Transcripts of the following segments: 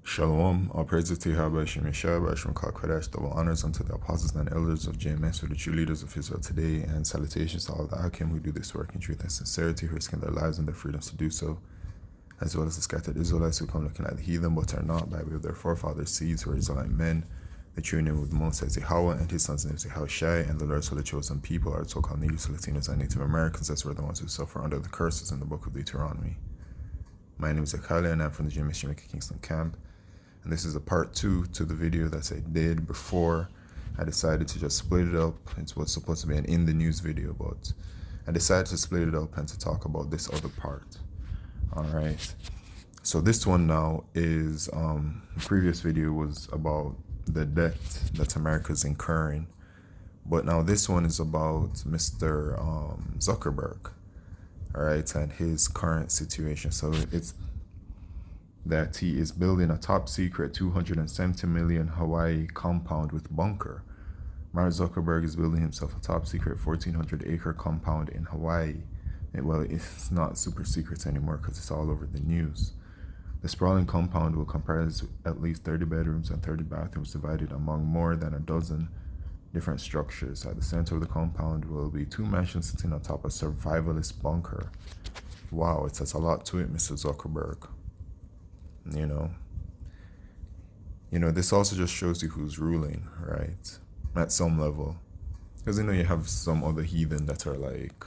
Shalom, all praises to Yahweh, Shem Yeshua, Shem Kal Kodesh, double honors unto the apostles and elders of JMS, who are the true leaders of Israel today, and salutations to all the Akim who do this work in truth and sincerity, who risking their lives and their freedoms to do so, as well as the scattered Israelites who come looking like the heathen, but are not, by way of their forefathers' seeds, who are Israelite men, the true name of the Most High Yahweh, and his son's name is Yahushai, and the Lord's holy chosen people are so-called Negroes, Latinos, and Native Americans, as were the ones who suffer under the curses in the book of Deuteronomy. My name is Akali, and I'm from the JMS Jamaica Kingston camp. And this is a part 2 to the video that I did before. I decided to just split it up. It was supposed to be an in the news video, but I decided to split it up and to talk about this other part. All right. So this one now is, the previous video was about the debt that America is incurring. But now this one is about Mr. Zuckerberg. All right. And his current situation. So it's that he is building a top secret 270 million Hawaii compound with bunker. Mark Zuckerberg is building himself a top secret 1,400 acre compound in Hawaii. Well, it's not super secret anymore because it's all over the news. The sprawling compound will comprise at least 30 bedrooms and 30 bathrooms divided among more than a dozen different structures. At the center of the compound will be 2 mansions sitting atop a survivalist bunker. Wow, it says a lot to it, Mr. Zuckerberg. You know, this also just shows you who's ruling, right? At some level. Because, you have some other heathen that are like,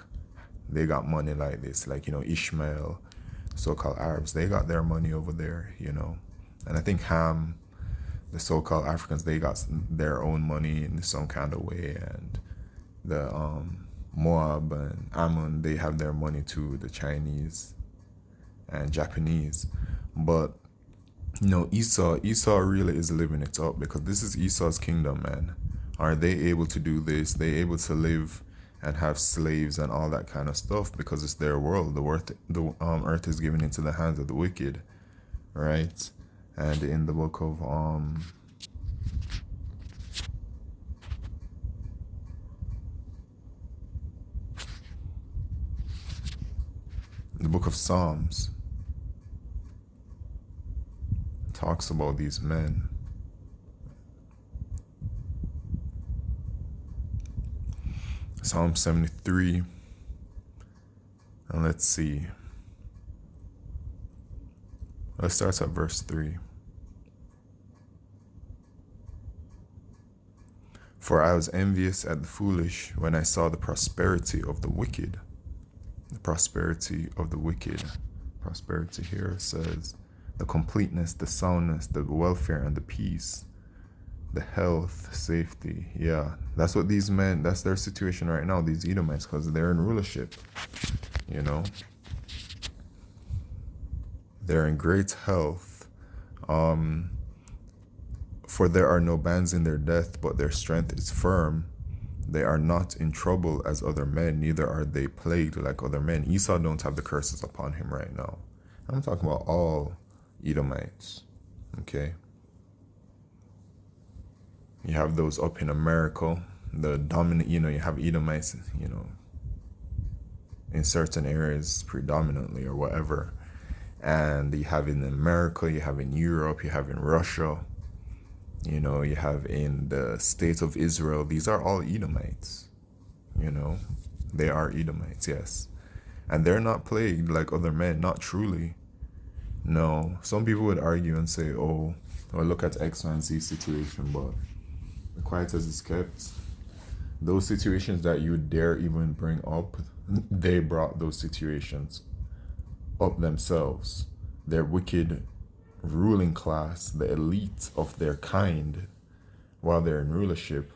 they got money like this. Like, Ishmael, so-called Arabs, they got their money over there, And I think Ham, the so-called Africans, they got their own money in some kind of way. And the Moab and Ammon, they have their money too, the Chinese and Japanese. But Esau really is living it up, because this is Esau's kingdom, man. Are they able to do this? They able to live and have slaves and all that kind of stuff because it's their world. The earth is given into the hands of the wicked, right? And in the book of Psalms talks about these men. Psalm 73, and let's see. Let's start at verse 3. For I was envious at the foolish when I saw the prosperity of the wicked. The prosperity of the wicked. Prosperity here says the completeness, the soundness, the welfare, and the peace, the health, safety. Yeah, that's what these men, that's their situation right now, these Edomites, because they're in rulership, They're in great health. For there are no bands in their death, but their strength is firm. They are not in trouble as other men, neither are they plagued like other men. Esau don't have the curses upon him right now. I'm talking about all Edomites, okay? You have those up in America, the dominant, you have Edomites, in certain areas predominantly or whatever. And you have in America, you have in Europe, you have in Russia, you have in the state of Israel. These are all Edomites, They are Edomites, yes. And they're not plagued like other men, not truly. No, some people would argue and say, oh, or look at X, Y, and Z situation, but the quiet as it's kept, those situations that you dare even bring up, they brought those situations up themselves. Their wicked ruling class, the elite of their kind, while they're in rulership,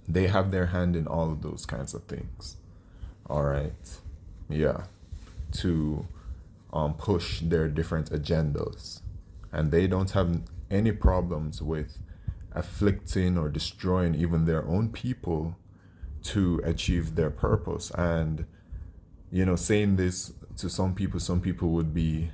they have their hand in all of those kinds of things. All right. Yeah. To push their different agendas. And they don't have any problems with afflicting or destroying even their own people to achieve their purpose. And, saying this to some people would be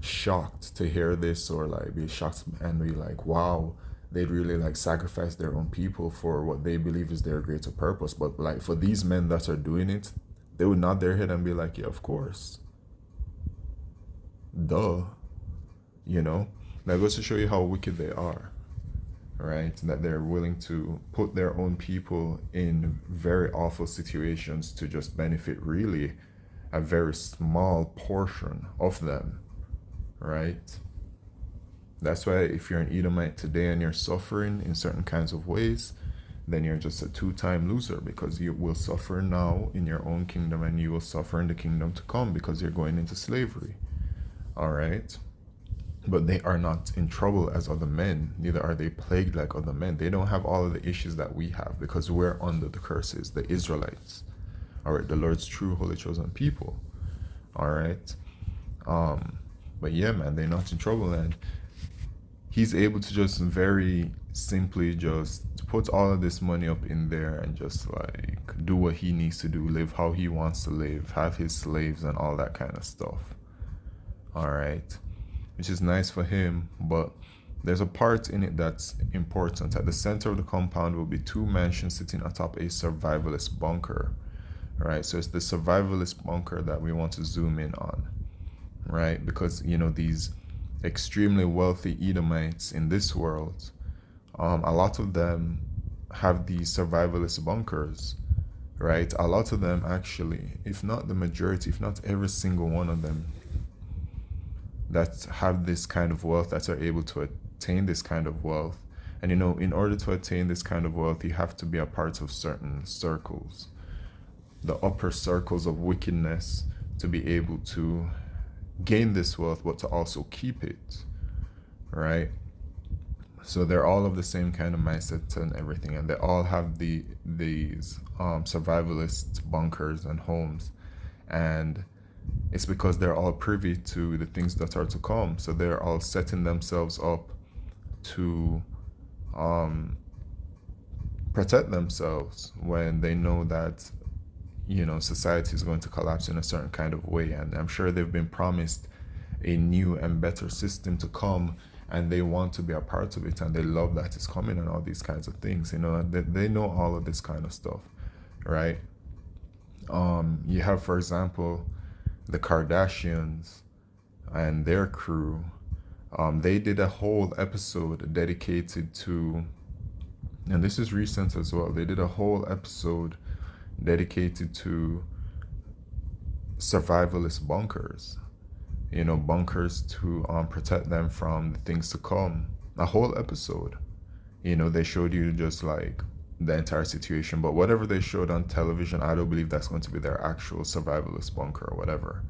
shocked to hear this, or like be shocked and be like, wow, they'd really like sacrifice their own people for what they believe is their greater purpose. But like for these men that are doing it, they would nod their head and be like, yeah, of course. Duh. you know, that goes to show you how wicked they are, right? That they're willing to put their own people in very awful situations to just benefit really a very small portion of them, right? That's why if you're an Edomite today and you're suffering in certain kinds of ways, then you're just a two-time loser, because you will suffer now in your own kingdom and you will suffer in the kingdom to come because you're going into slavery. All right? But they are not in trouble as other men, neither are they plagued like other men. They don't have all of the issues that we have because we're under the curses, the Israelites. All right, the Lord's true, holy, chosen people. All right? But yeah, man, they're not in trouble, and he's able to just very simply just put all of this money up in there and just like do what he needs to do, live how he wants to live, have his slaves and all that kind of stuff. All right, which is nice for him, but there's a part in it that's important. At the center of the compound will be two mansions sitting atop a survivalist bunker. Right, so it's the survivalist bunker that we want to zoom in on, right? Because these extremely wealthy Edomites in this world, a lot of them have these survivalist bunkers, right? A lot of them actually, if not the majority, if not every single one of them that have this kind of wealth, that are able to attain this kind of wealth. And in order to attain this kind of wealth, you have to be a part of certain circles, the upper circles of wickedness, to be able to gain this wealth, but to also keep it, right? So they're all of the same kind of mindset and everything, and they all have these survivalist bunkers and homes, and it's because they're all privy to the things that are to come. So they're all setting themselves up to protect themselves when they know that society is going to collapse in a certain kind of way. And I'm sure they've been promised a new and better system to come, and they want to be a part of it, and they love that it's coming and all these kinds of things. They know all of this kind of stuff, right? You have, for example, the Kardashians and their crew. They did a whole episode dedicated to, and this is recent as well, they did a whole episode dedicated to survivalist bunkers, bunkers to protect them from the things to come. A whole episode, they showed you just like the entire situation, but whatever they showed on television, I don't believe that's going to be their actual survivalist bunker or whatever,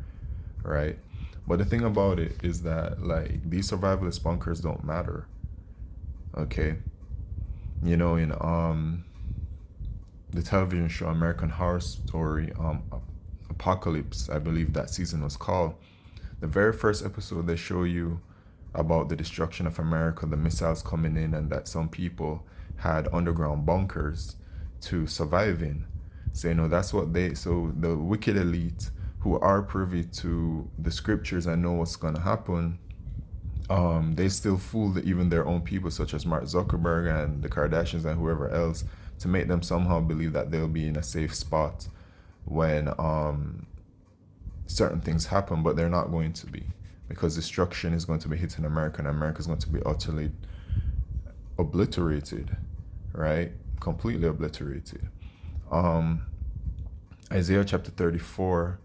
right? But the thing about it is that like these survivalist bunkers don't matter, okay? In the television show American Horror Story, Apocalypse, I believe that season was called. The very first episode, they show you about the destruction of America, the missiles coming in, and that some people had underground bunkers to survive in. So that's what so the wicked elite who are privy to the scriptures and know what's going to happen, they still fool even their own people, such as Mark Zuckerberg and the Kardashians and whoever else, to make them somehow believe that they'll be in a safe spot when certain things happen, but they're not going to be, because destruction is going to be hitting America, and America is going to be utterly obliterated, right? Completely obliterated. Isaiah chapter 34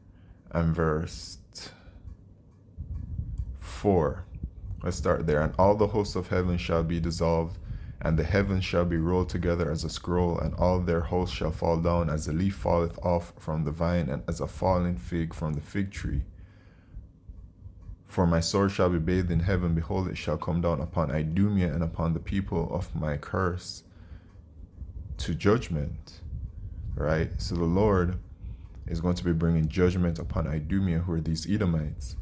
and verse 4. Let's start there. And all the hosts of heaven shall be dissolved, and the heavens shall be rolled together as a scroll, and all their hosts shall fall down as a leaf falleth off from the vine, and as a falling fig from the fig tree. For my sword shall be bathed in heaven, behold, it shall come down upon Idumea and upon the people of my curse to judgment, right? So the Lord is going to be bringing judgment upon Idumea, who are these Edomites.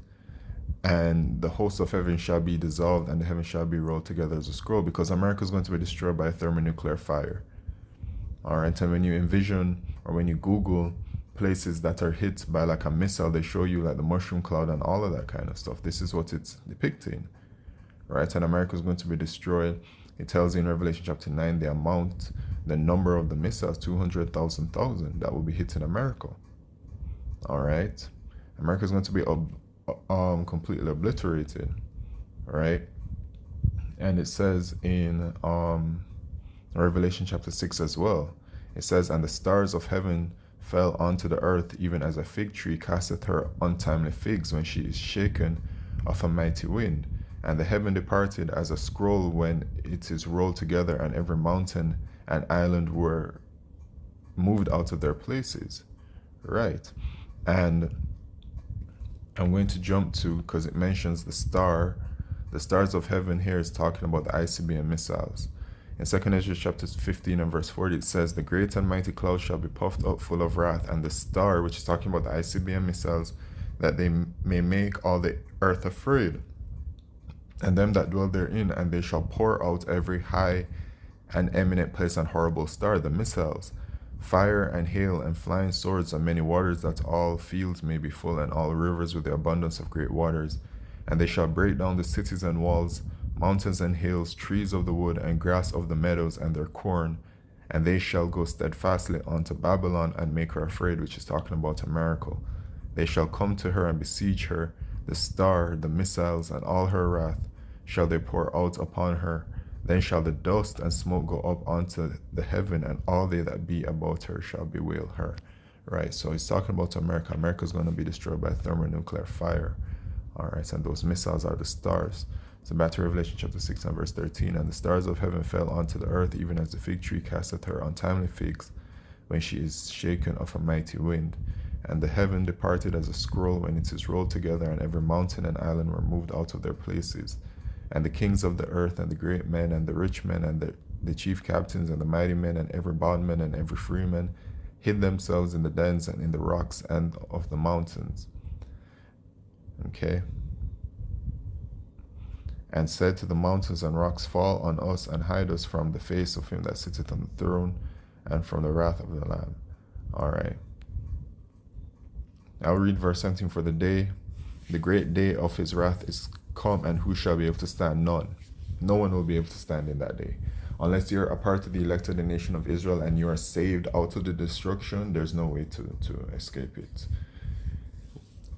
And the hosts of heaven shall be dissolved, and the heaven shall be rolled together as a scroll, because America is going to be destroyed by a thermonuclear fire. All right, and when you envision or when you Google places that are hit by like a missile, they show you like the mushroom cloud and all of that kind of stuff. This is what it's depicting, right? And America is going to be destroyed. It tells you in Revelation chapter 9 the number of the missiles, 200,000 that will be hitting America. All right, America is going to be completely obliterated, right? And it says in Revelation chapter 6 as well. It says, "And the stars of heaven fell onto the earth, even as a fig tree casteth her untimely figs when she is shaken of a mighty wind. And the heaven departed as a scroll when it is rolled together, and every mountain and island were moved out of their places." Right. And I'm going to jump to, because it mentions the stars of heaven here is talking about the ICBM missiles. In 2 Ezra chapter 15 and verse 40, it says, "The great and mighty cloud shall be puffed up full of wrath, and the star," which is talking about the ICBM missiles, "that they may make all the earth afraid, and them that dwell therein, and they shall pour out every high and eminent place and horrible star, the missiles, fire and hail and flying swords and many waters, that all fields may be full, and all rivers with the abundance of great waters. And they shall break down the cities and walls, mountains and hills, trees of the wood, and grass of the meadows, and their corn. And they shall go steadfastly unto Babylon, and make her afraid," which is talking about a miracle. "They shall come to her and besiege her, the star, the missiles, and all her wrath shall they pour out upon her. Then shall the dust and smoke go up unto the heaven, and all they that be about her shall bewail her." Right, so he's talking about America. America is going to be destroyed by thermonuclear fire. All right, and those missiles are the stars. So back to Revelation chapter 6 and verse 13. "And the stars of heaven fell unto the earth, even as the fig tree casteth her untimely figs when she is shaken of a mighty wind. And the heaven departed as a scroll when it is rolled together, and every mountain and island were moved out of their places. And the kings of the earth, and the great men, and the rich men, and the chief captains, and the mighty men, and every bondman, and every freeman, hid themselves in the dens and in the rocks and of the mountains." Okay. "And said to the mountains and rocks, Fall on us, and hide us from the face of him that sitteth on the throne, and from the wrath of the Lamb." All right. I'll read verse 17. "For the great day of his wrath is come, and who shall be able to stand? None. No one will be able to stand in that day. Unless you're a part of the elected nation of Israel and you are saved out of the destruction, there's no way to escape it.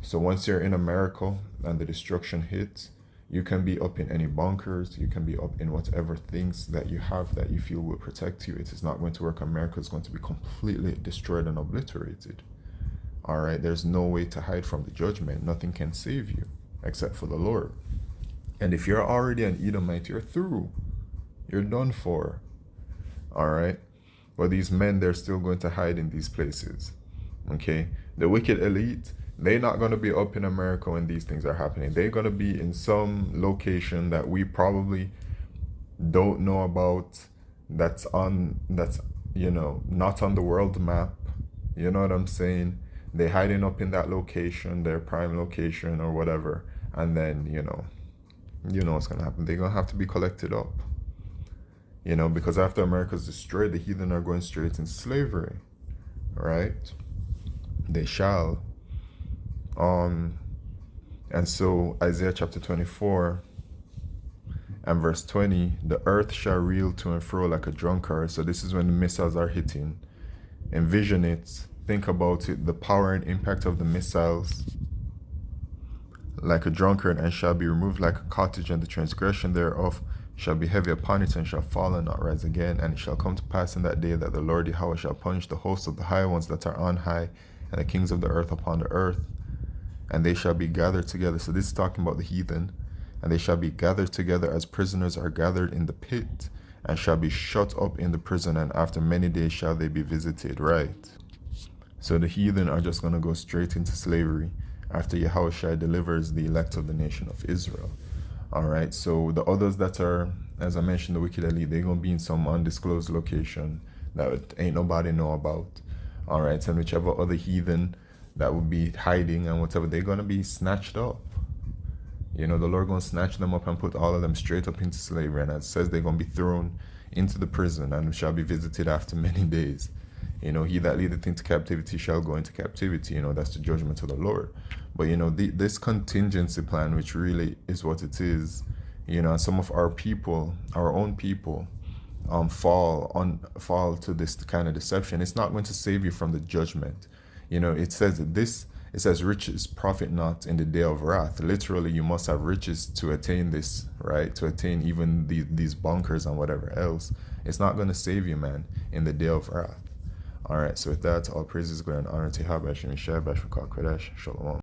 So once you're in America and the destruction hits, you can be up in any bunkers, you can be up in whatever things that you have that you feel will protect you. It is not going to work. America is going to be completely destroyed and obliterated. All right, there's no way to hide from the judgment. Nothing can save you except for the Lord. And if you're already an Edomite, you're through. You're done for. All right. But these men, they're still going to hide in these places. Okay. The wicked elite, they're not going to be up in America when these things are happening. They're going to be in some location that we probably don't know about, that's not on the world map. You know what I'm saying? They're hiding up in that location, their prime location or whatever. And then, you know what's going to happen. They're going to have to be collected up. Because after America's destroyed, the heathen are going straight in slavery. Right? They shall. And so Isaiah chapter 24 and verse 20, "The earth shall reel to and fro like a drunkard." So this is when the missiles are hitting. Envision it. Think about it. The power and impact of the missiles. "Like a drunkard, and shall be removed like a cottage, and the transgression thereof shall be heavy upon it, and shall fall and not rise again. And it shall come to pass in that day that the Lord Yahweh shall punish the hosts of the high ones that are on high, and the kings of the earth upon the earth. And they shall be gathered together." So this is talking about the heathen. "And they shall be gathered together as prisoners are gathered in the pit, and shall be shut up in the prison, and after many days shall they be visited." Right. So the heathen are just going to go straight into slavery after Yahushua delivers the elect of the nation of Israel. All right. So the others that are, as I mentioned, the wicked elite, they're going to be in some undisclosed location that ain't nobody know about. All right. And whichever other heathen that would be hiding and whatever, they're going to be snatched up. The Lord going to snatch them up and put all of them straight up into slavery. And it says they're going to be thrown into the prison and shall be visited after many days. He that leadeth into captivity shall go into captivity. That's the judgment of the Lord. But, this contingency plan, which really is what it is, and some of our people, our own people, fall to this kind of deception. It's not going to save you from the judgment. It says that this It says riches profit not in the day of wrath. Literally, you must have riches to attain this, right? To attain even these bunkers and whatever else. It's not going to save you, man, in the day of wrath. All right, so with that, all praises, glory, and honor to Yahweh Shem Yeshua, Bashar Kodesh, Shalom.